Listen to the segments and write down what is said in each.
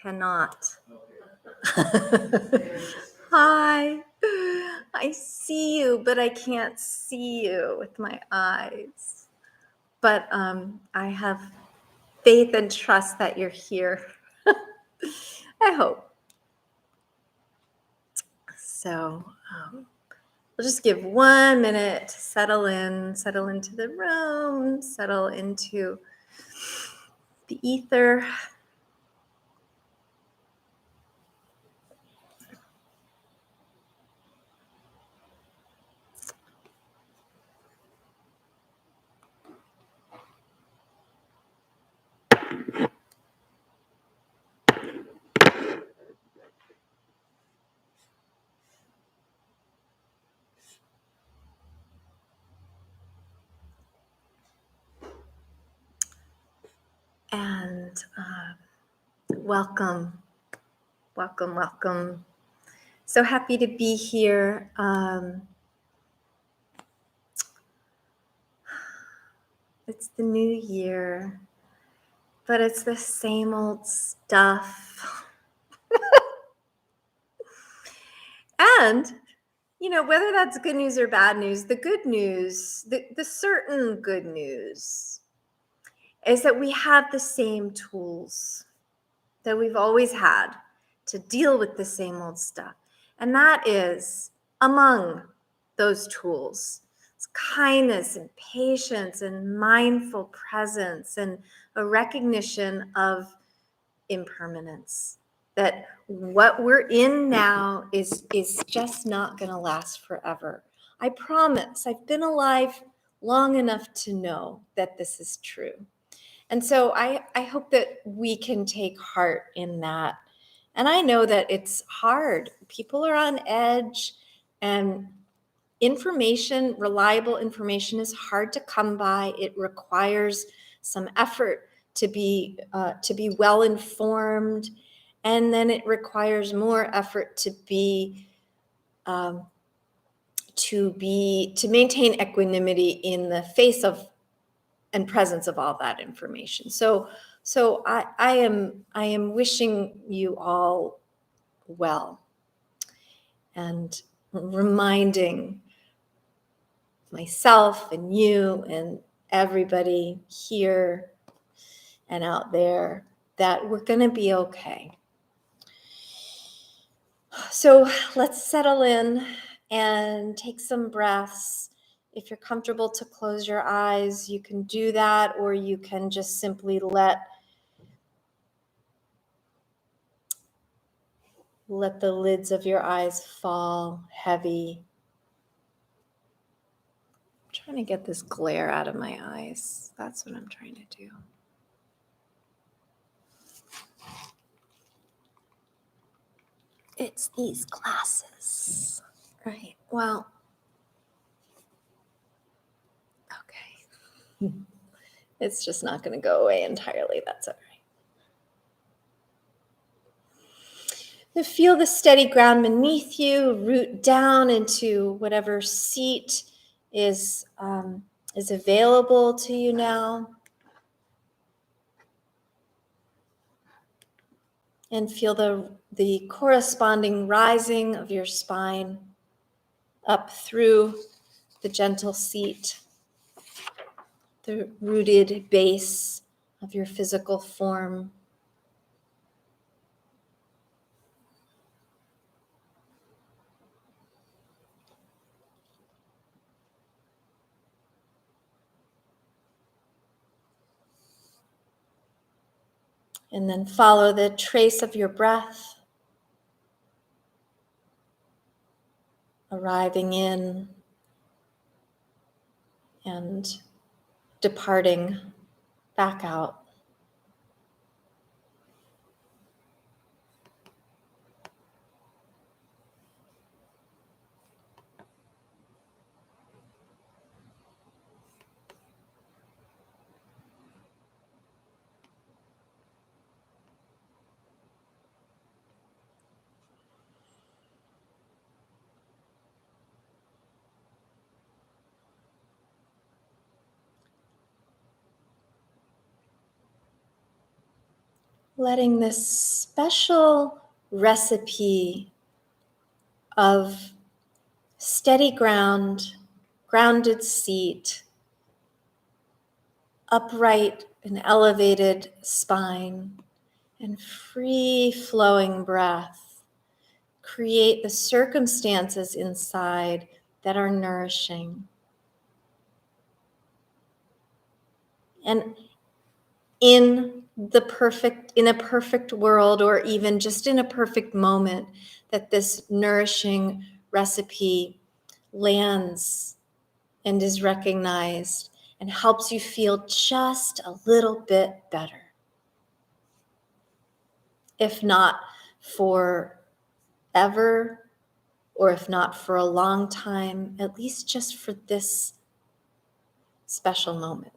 cannot. Hi. I see you, but I can't see you with my eyes. But I have faith and trust that you're here. I hope. So we'll just give 1 minute to settle into the room, settle into the ether. And welcome. So happy to be here. It's the new year, but it's the same old stuff. And, whether that's good news or bad news, the good news, the certain good news is that we have the same tools that we've always had to deal with the same old stuff. And that is among those tools. It's kindness and patience and mindful presence and a recognition of impermanence. That what we're in now is just not going to last forever. I promise. I've been alive long enough to know that this is true. And so I hope that we can take heart in that. And I know that it's hard. People are on edge, and reliable information is hard to come by. It requires some effort to be well informed, and then it requires more effort to maintain equanimity in the face of and presence of all that information. So I am wishing you all well, and reminding myself and you and everybody here and out there that we're going to be okay. So let's settle in and take some breaths. If you're comfortable to close your eyes, you can do that, or you can just simply let the lids of your eyes fall heavy. I'm trying to get this glare out of my eyes. That's what I'm trying to do. It's these glasses, right? Well, okay. It's just not going to go away entirely. That's all right. You feel the steady ground beneath you, root down into whatever seat is available to you now. And feel the corresponding rising of your spine up through the gentle seat, the rooted base of your physical form. And then follow the trace of your breath, arriving in and departing back out. letting this special recipe of steady ground, grounded seat, upright and elevated spine, and free flowing breath create the circumstances inside that are nourishing. And in a perfect world, or even just in a perfect moment, that this nourishing recipe lands and is recognized and helps you feel just a little bit better. If not for ever, or if not for a long time, at least just for this special moment.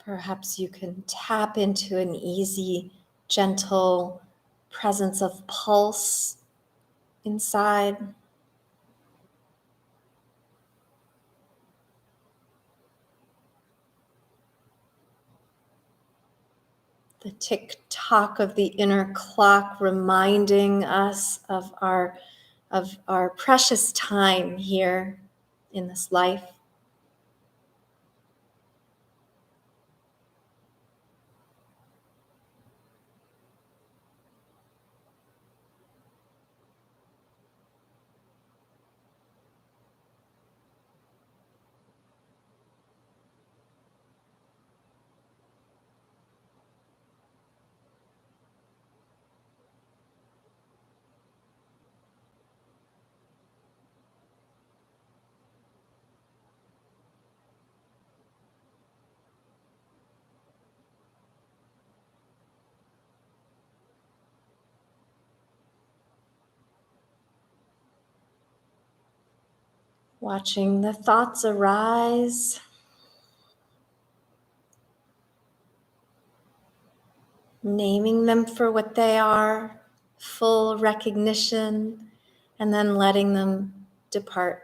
Perhaps you can tap into an easy, gentle presence of pulse inside. The tick-tock of the inner clock reminding us of our precious time here in this life. Watching the thoughts arise. Naming them for what they are, full recognition, and then letting them depart.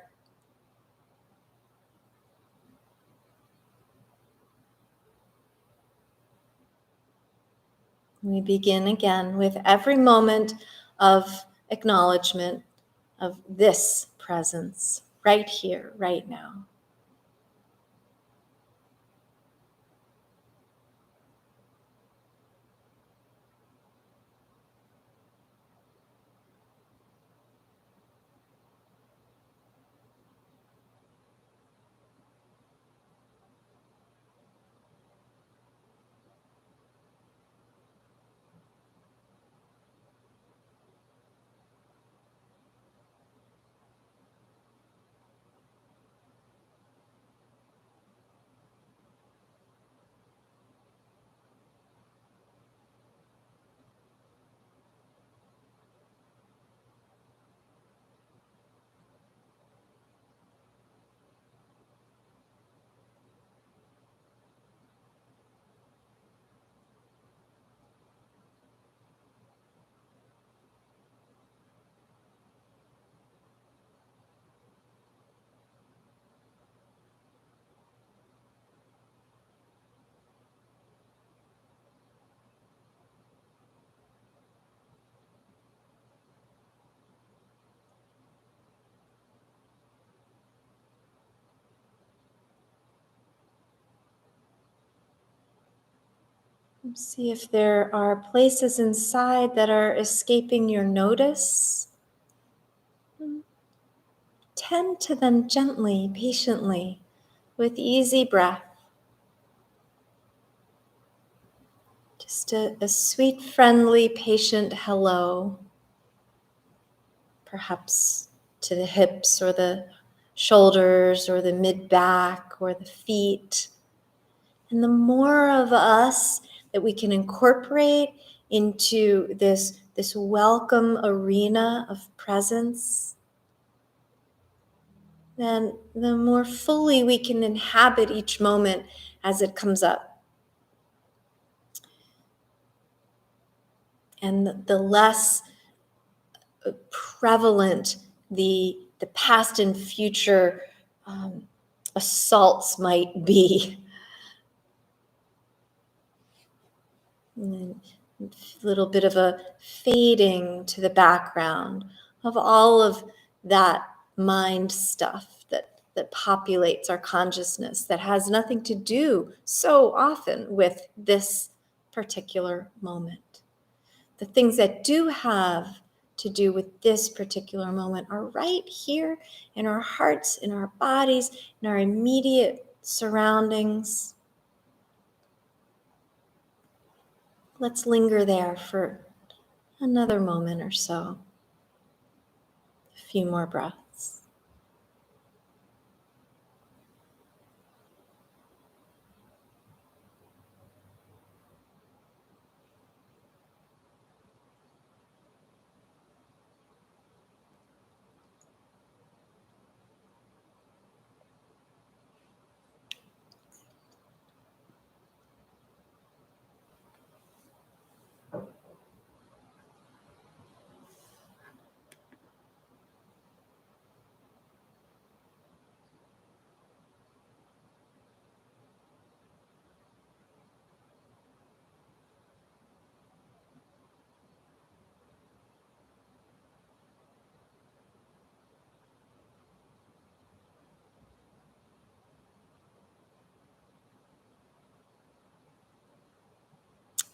We begin again with every moment of acknowledgement of this presence right here, right now. See if there are places inside that are escaping your notice. Tend to them gently, patiently, with easy breath. Just a sweet, friendly, patient hello. Perhaps to the hips or the shoulders or the mid-back or the feet. And the more of us that we can incorporate into this welcome arena of presence, then the more fully we can inhabit each moment as it comes up. And the less prevalent the past and future assaults might be. And a little bit of a fading to the background of all of that mind stuff that populates our consciousness that has nothing to do so often with this particular moment. The things that do have to do with this particular moment are right here in our hearts, in our bodies, in our immediate surroundings. Let's linger there for another moment or so. A few more breaths.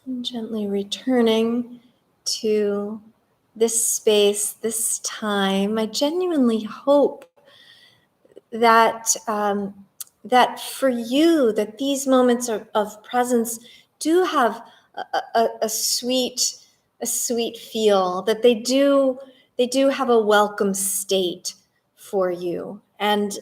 And gently returning to this space, this time. I genuinely hope that that for you, that these moments of presence do have a sweet feel, that they do have a welcome state for you. And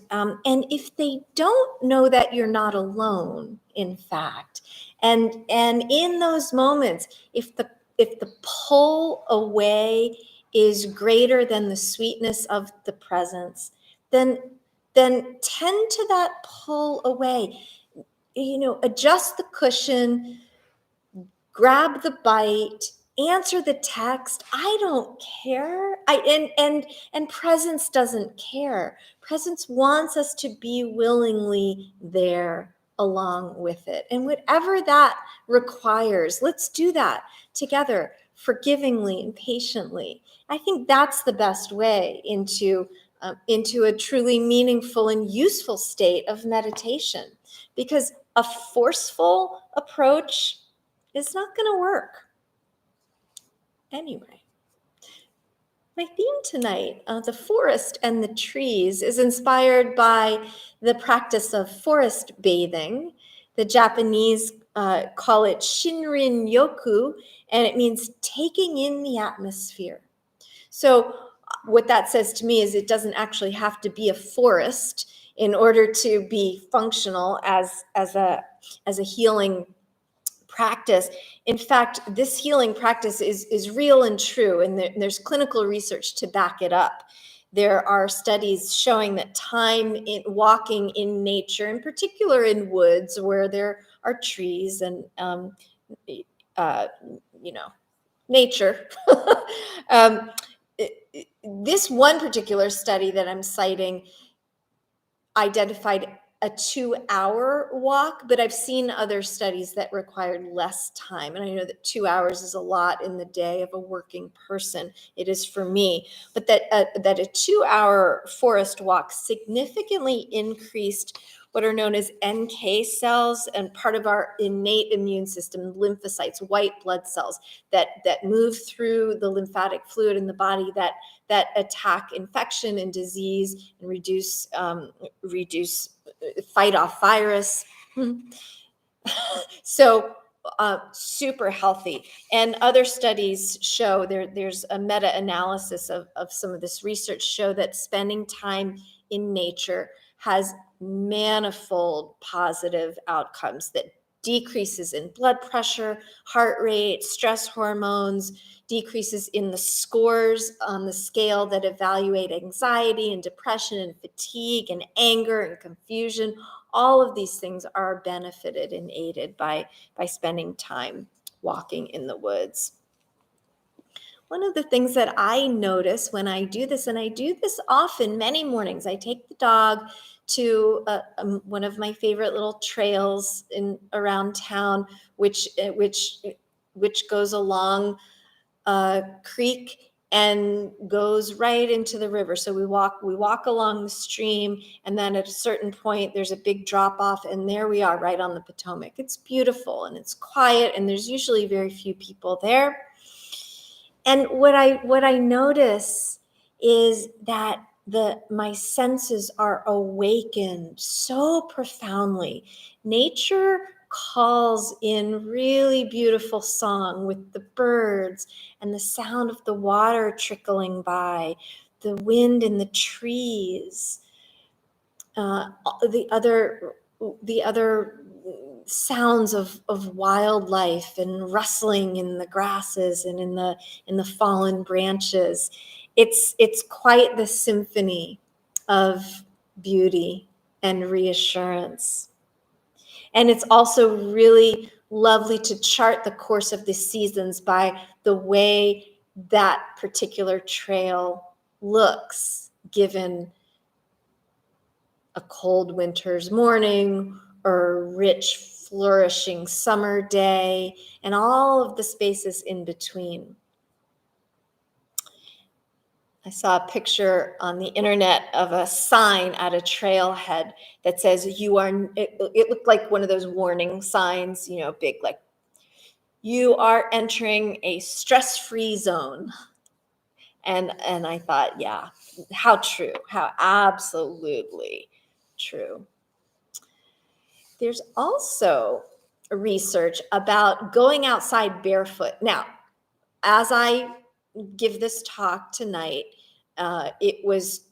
if they don't, know that you're not alone, in fact. And in those moments, if the pull away is greater than the sweetness of the presence, then tend to that pull away. Adjust the cushion, grab the bite, answer the text. I don't care. And presence doesn't care. Presence wants us to be willingly there along with it. And whatever that requires, let's do that together, forgivingly and patiently. I think that's the best way into a truly meaningful and useful state of meditation, because a forceful approach is not going to work. Anyway, my theme tonight, the forest and the trees, is inspired by the practice of forest bathing. The Japanese call it Shinrin Yoku, and it means taking in the atmosphere. So what that says to me is it doesn't actually have to be a forest in order to be functional as a healing practice. In fact, this healing practice is real and true, and there's clinical research to back it up. There are studies showing that time in walking in nature, in particular in woods where there are trees and nature. um, this one particular study that I'm citing identified a 2-hour walk, but I've seen other studies that required less time. And I know that 2 hours is a lot in the day of a working person. It is for me, but that a 2-hour forest walk significantly increased what are known as NK cells, and part of our innate immune system, lymphocytes, white blood cells that move through the lymphatic fluid in the body that attack infection and disease and reduce fight off virus. So super healthy. And other studies show there's a meta-analysis of some of this research show that spending time in nature has manifold positive outcomes that decreases in blood pressure, heart rate, stress hormones, decreases in the scores on the scale that evaluate anxiety and depression and fatigue and anger and confusion. All of these things are benefited and aided by spending time walking in the woods. One of the things that I notice when I do this, and I do this often, many mornings, I take the dog to one of my favorite little trails around town, which goes along a creek and goes right into the river. So we walk along the stream, and then at a certain point, there's a big drop off, and there we are, right on the Potomac. It's beautiful and it's quiet, and there's usually very few people there. And what I notice is that my senses are awakened so profoundly. Nature calls in really beautiful song with the birds and the sound of the water trickling by, the wind in the trees, the other sounds of wildlife and rustling in the grasses and in the fallen branches. It's quite the symphony of beauty and reassurance. And it's also really lovely to chart the course of the seasons by the way that particular trail looks, given a cold winter's morning or a rich, flourishing summer day, and all of the spaces in between. I saw a picture on the internet of a sign at a trailhead that says, it looked like one of those warning signs, big, like, you are entering a stress-free zone. And I thought, yeah, how true, how absolutely true. There's also research about going outside barefoot. Now, as I give this talk tonight, it was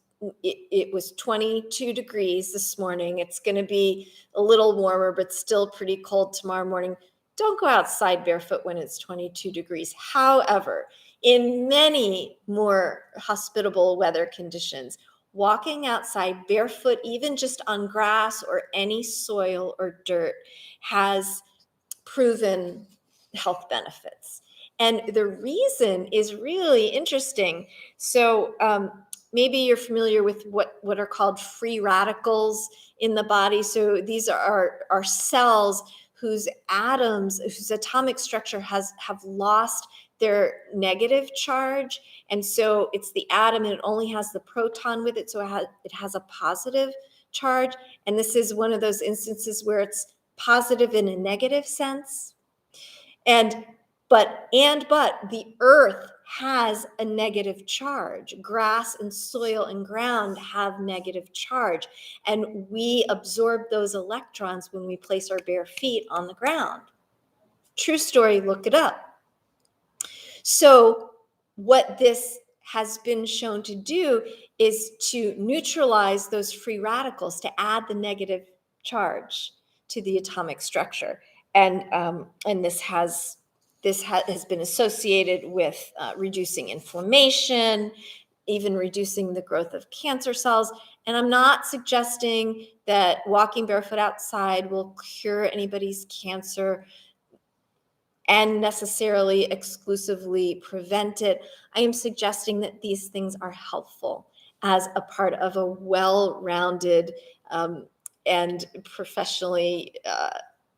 22 degrees this morning. It's going to be a little warmer, but still pretty cold tomorrow morning. Don't go outside barefoot when it's 22 degrees. However, in many more hospitable weather conditions, walking outside barefoot, even just on grass or any soil or dirt, has proven health benefits. And the reason is really interesting. So maybe you're familiar with what are called free radicals in the body. So these are cells whose atomic structure have lost their negative charge. And so it's the atom, and it only has the proton with it. So it has a positive charge. And this is one of those instances where it's positive in a negative sense. But the earth has a negative charge. Grass and soil and ground have negative charge. And we absorb those electrons when we place our bare feet on the ground. True story, look it up. So what this has been shown to do is to neutralize those free radicals, to add the negative charge to the atomic structure. And this has been associated with reducing inflammation, even reducing the growth of cancer cells. And I'm not suggesting that walking barefoot outside will cure anybody's cancer and necessarily exclusively prevent it. I am suggesting that these things are helpful as a part of a well-rounded and professionally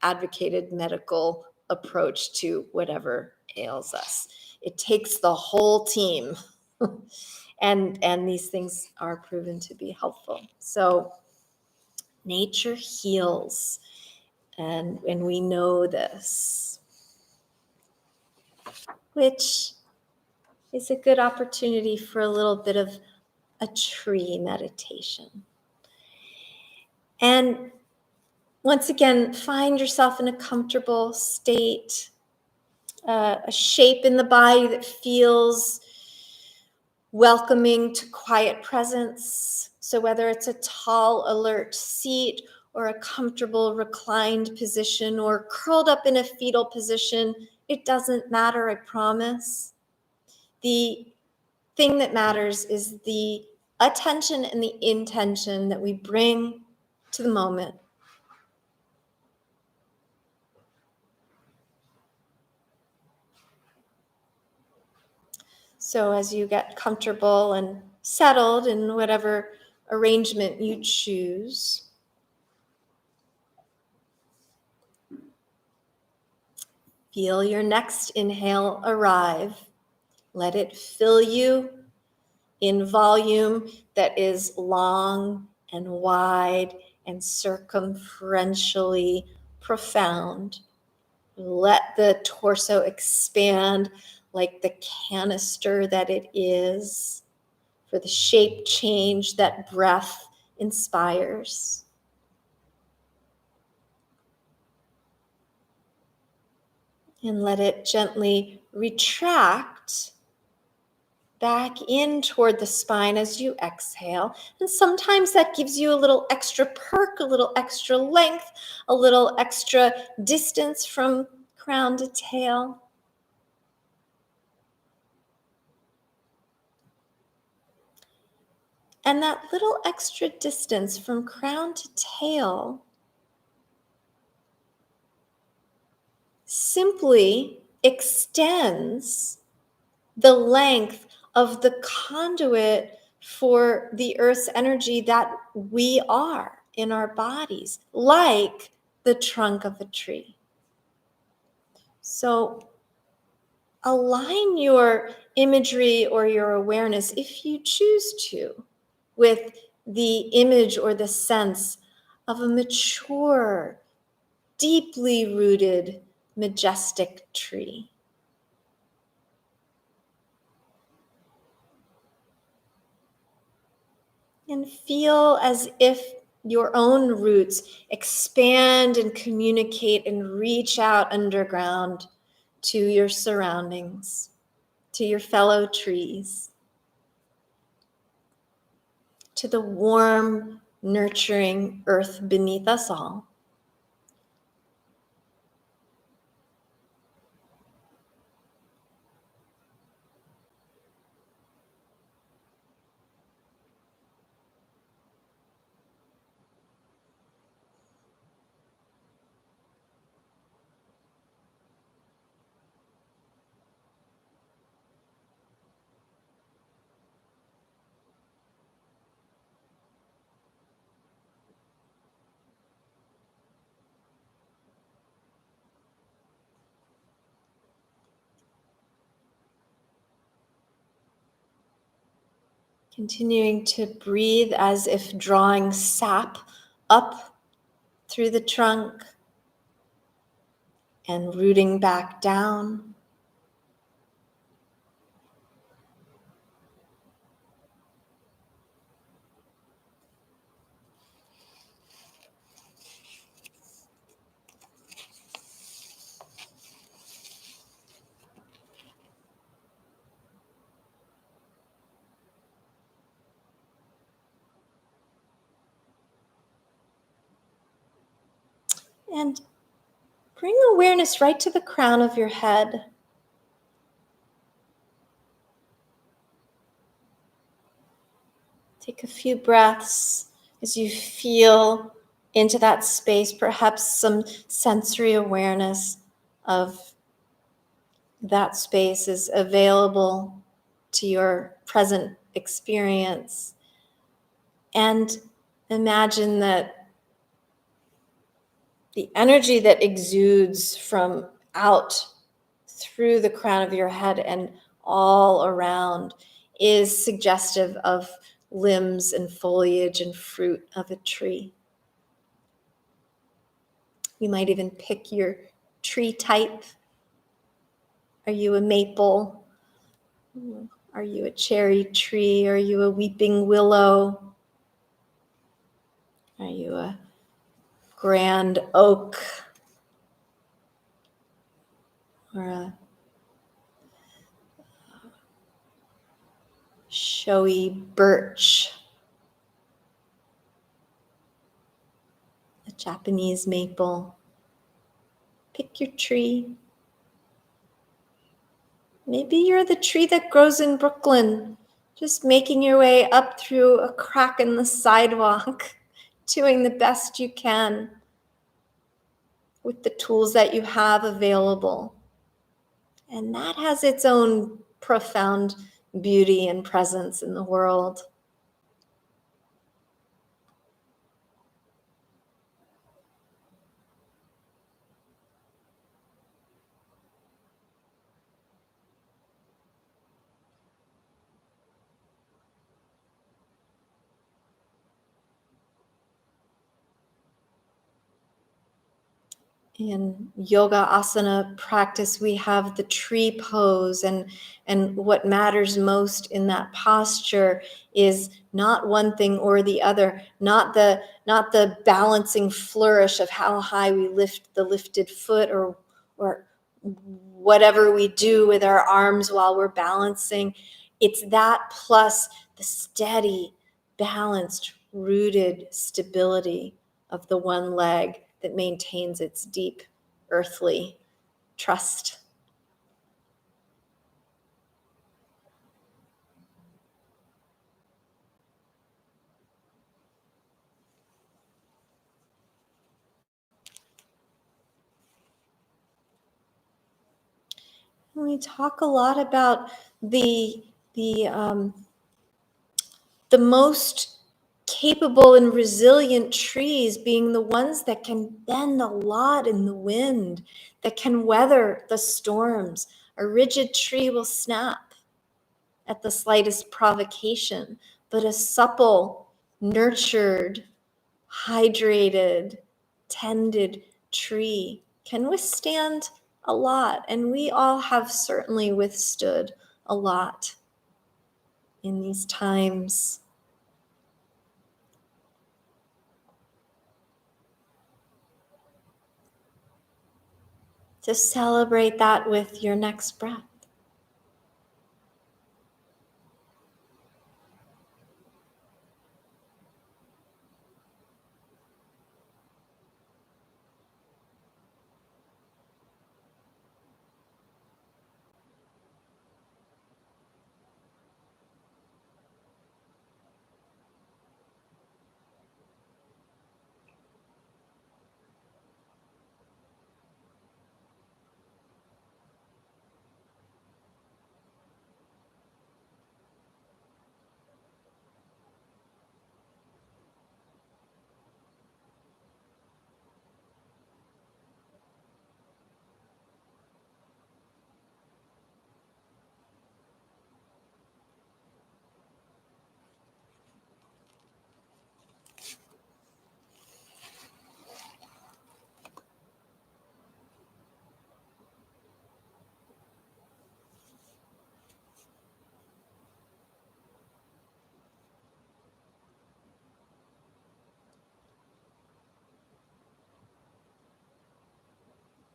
advocated medical approach to whatever ails us. It takes the whole team, and these things are proven to be helpful. So nature heals, and we know this, which is a good opportunity for a little bit of a tree meditation. And once again, find yourself in a comfortable state, a shape in the body that feels welcoming to quiet presence. So whether it's a tall, alert seat or a comfortable reclined position or curled up in a fetal position. It doesn't matter, I promise. The thing that matters is the attention and the intention that we bring to the moment. So as you get comfortable and settled in whatever arrangement you choose, feel your next inhale arrive. Let it fill you in volume that is long and wide and circumferentially profound. Let the torso expand like the canister that it is for the shape change that breath inspires. And let it gently retract back in toward the spine as you exhale. And sometimes that gives you a little extra perk, a little extra length, a little extra distance from crown to tail. And that little extra distance from crown to tail simply extends the length of the conduit for the earth's energy that we are in our bodies, like the trunk of a tree. So align your imagery or your awareness, if you choose to, with the image or the sense of a mature, deeply rooted, majestic tree. And feel as if your own roots expand and communicate and reach out underground to your surroundings, to your fellow trees, to the warm, nurturing earth beneath us all. Continuing to breathe as if drawing sap up through the trunk and rooting back down. And bring awareness right to the crown of your head. Take a few breaths as you feel into that space, perhaps some sensory awareness of that space is available to your present experience. And imagine that the energy that exudes from out through the crown of your head and all around is suggestive of limbs and foliage and fruit of a tree. You might even pick your tree type. Are you a maple? Are you a cherry tree? Are you a weeping willow? Are you a grand oak? Or a showy birch? A Japanese maple. Pick your tree. Maybe you're the tree that grows in Brooklyn, just making your way up through a crack in the sidewalk, doing the best you can with the tools that you have available. And that has its own profound beauty and presence in the world. In yoga asana practice, we have the tree pose, and what matters most in that posture is not one thing or the other, not the balancing flourish of how high we lift the lifted foot, or whatever we do with our arms while we're balancing. It's that plus the steady, balanced, rooted stability of the one leg that maintains its deep earthly trust. And we talk a lot about the the um, the most capable and resilient trees being the ones that can bend a lot in the wind, that can weather the storms. A rigid tree will snap at the slightest provocation, but a supple, nurtured, hydrated, tended tree can withstand a lot. And we all have certainly withstood a lot in these times. To celebrate that with your next breath.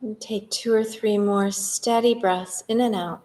And take 2 or 3 more steady breaths in and out.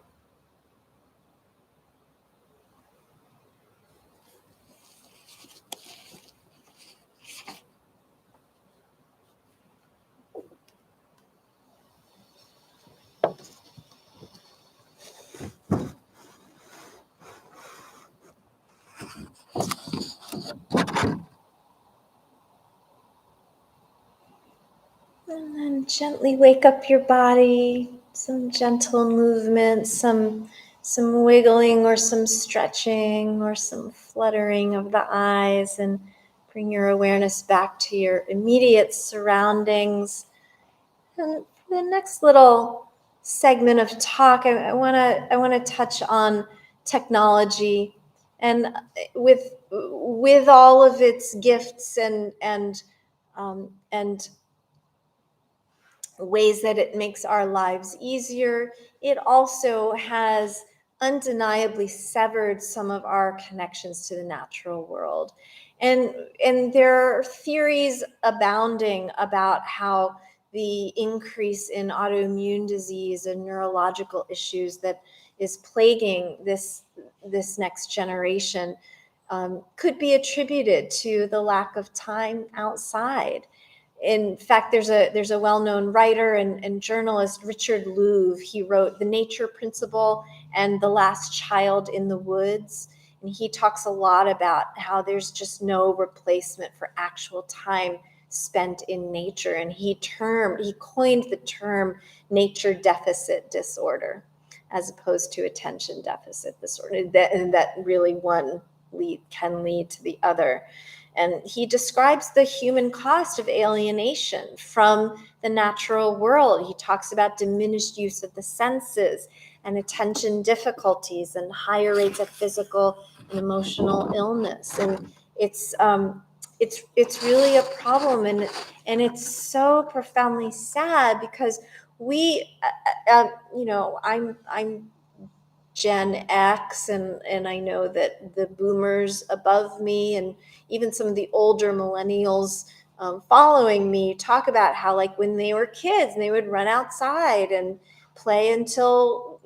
And then gently wake up your body, some gentle movement, some wiggling or some stretching or some fluttering of the eyes, and bring your awareness back to your immediate surroundings. And for the next little segment of talk, I want to touch on technology, and with all of its gifts and ways that it makes our lives easier, it also has undeniably severed some of our connections to the natural world. And there are theories abounding about how the increase in autoimmune disease and neurological issues that is plaguing this next generation could be attributed to the lack of time outside. In fact, there's a well-known writer and journalist, Richard Louv. He wrote The Nature Principle and The Last Child in the Woods. And he talks a lot about how there's just no replacement for actual time spent in nature. And he coined the term nature deficit disorder, as opposed to attention deficit disorder. That really one can lead to the other. And he describes the human cost of alienation from the natural world. He talks about diminished use of the senses and attention difficulties and higher rates of physical and emotional illness. And it's really a problem, and it's so profoundly sad because we, I'm Gen X, and I know that the boomers above me and even some of the older millennials following me talk about how, like, when they were kids, they would run outside and play until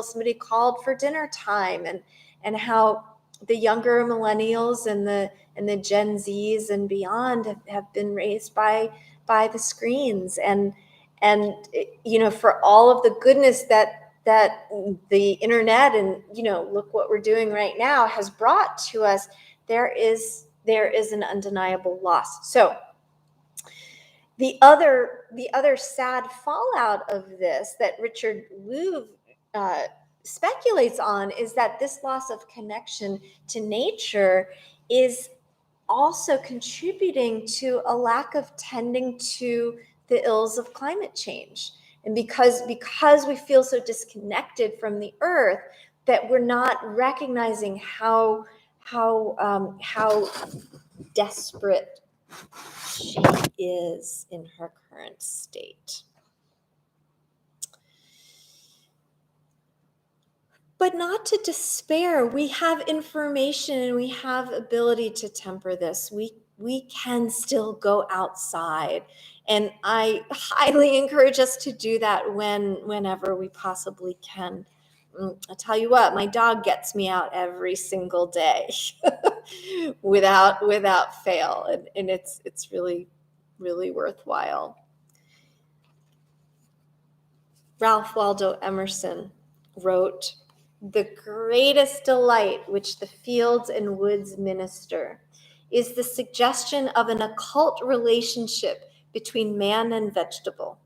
somebody called for dinner time, and how the younger millennials and the Gen Zs and beyond have been raised by the screens, and for all of the goodness that the internet and look what we're doing right now has brought to us, there is an undeniable loss. So the other sad fallout of this that Richard Louv speculates on is that this loss of connection to nature is also contributing to a lack of tending to the ills of climate change. And because we feel so disconnected from the earth, that we're not recognizing how desperate she is in her current state. But not to despair. We have information and we have ability to temper this. We can still go outside. And I highly encourage us to do that whenever we possibly can. I'll tell you what, my dog gets me out every single day without fail. And it's really, really worthwhile. Ralph Waldo Emerson wrote, "The greatest delight which the fields and woods minister is the suggestion of an occult relationship between man and vegetable.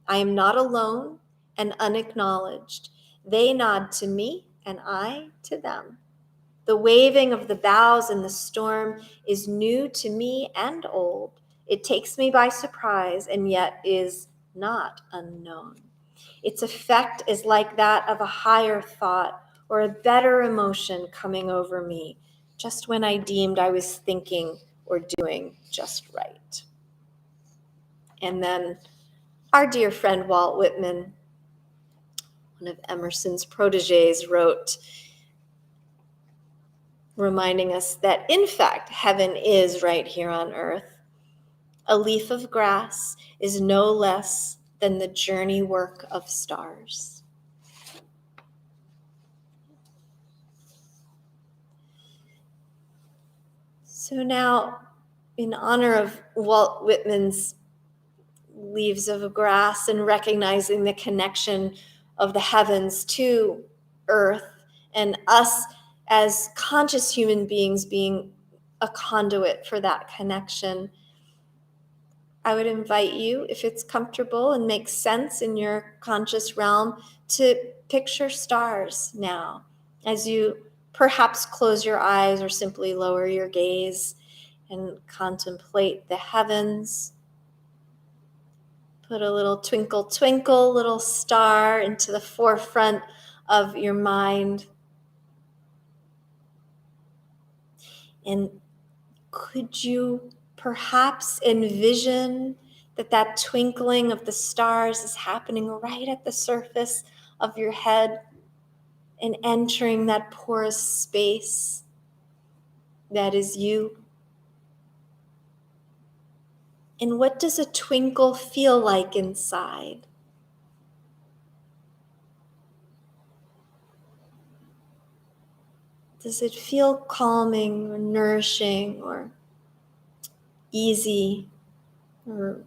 I am not alone and unacknowledged. They nod to me and I to them. The waving of the boughs in the storm is new to me and old. It takes me by surprise and yet is not unknown. Its effect is like that of a higher thought or a better emotion coming over me, just when I deemed I was thinking or doing just right." And then our dear friend Walt Whitman, one of Emerson's proteges, wrote, reminding us that, in fact, heaven is right here on earth. A leaf of grass is no less than the journey work of stars. So now, in honor of Walt Whitman's Leaves of Grass and recognizing the connection of the heavens to earth and us as conscious human beings being a conduit for that connection, I would invite you, if it's comfortable and makes sense in your conscious realm, to picture stars now as you perhaps close your eyes or simply lower your gaze and contemplate the heavens. Put a little twinkle, twinkle, little star into the forefront of your mind. And could you perhaps envision that twinkling of the stars is happening right at the surface of your head and entering that porous space that is you? And what does a twinkle feel like inside? Does it feel calming or nourishing or easy? or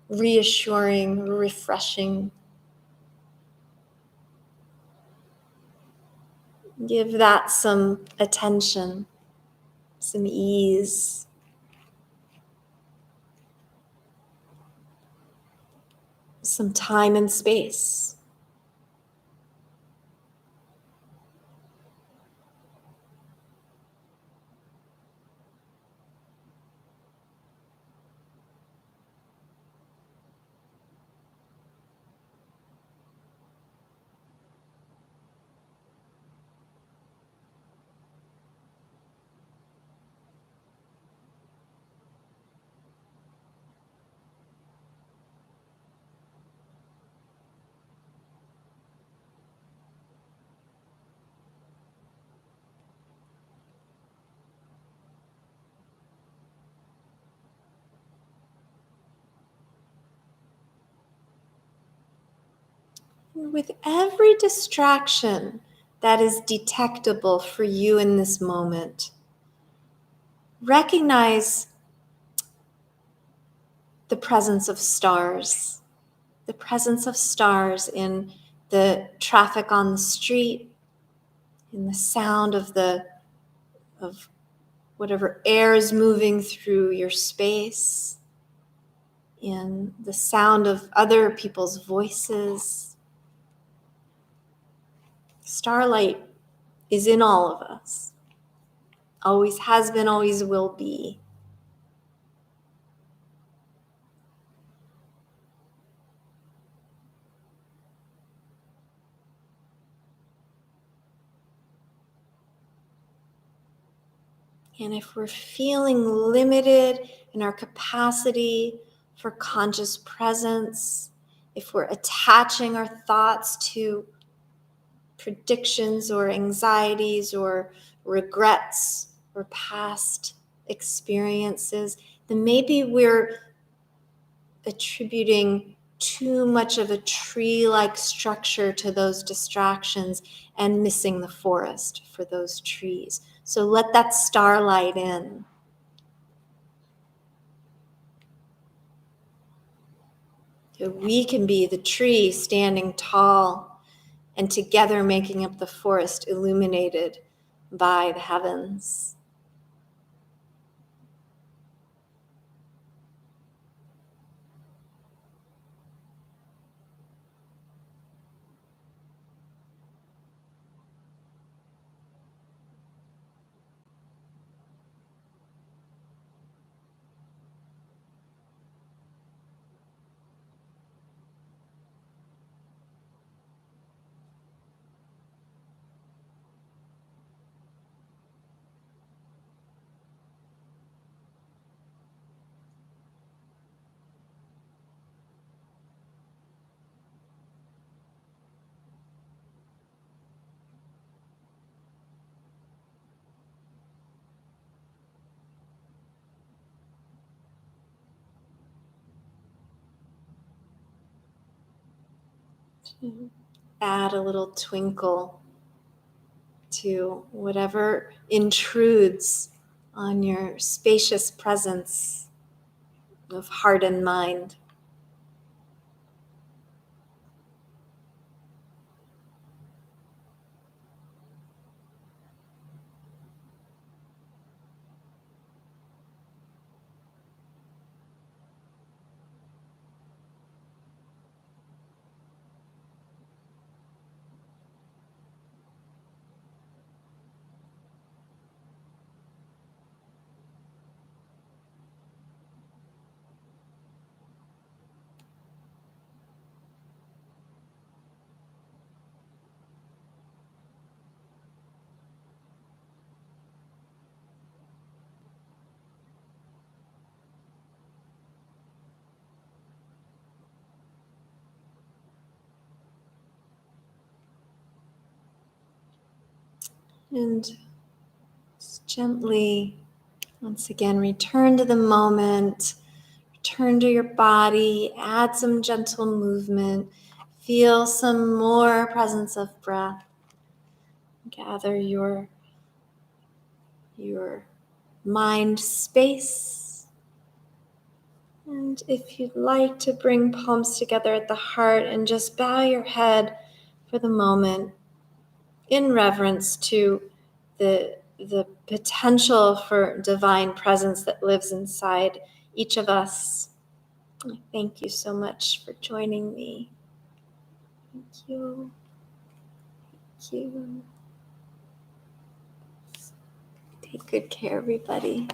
reassuring, or refreshing. Give that some attention, some ease. Some time and space. With every distraction that is detectable for you in this moment, recognize the presence of stars, the presence of stars in the traffic on the street, in the sound of whatever air is moving through your space, in the sound of other people's voices. Starlight is in all of us. Always has been, always will be. And if we're feeling limited in our capacity for conscious presence, if we're attaching our thoughts to predictions or anxieties or regrets or past experiences, then maybe we're attributing too much of a tree-like structure to those distractions and missing the forest for those trees. So let that starlight in. So we can be the tree standing tall and together making up the forest illuminated by the heavens. Add a little twinkle to whatever intrudes on your spacious presence of heart and mind. And just gently, once again, return to the moment, return to your body, add some gentle movement, feel some more presence of breath. Gather your mind space. And if you'd like to bring palms together at the heart and just bow your head for the moment in reverence to the potential for divine presence that lives inside each of us. Thank you so much for joining me. Thank you. Thank you. Take good care, everybody.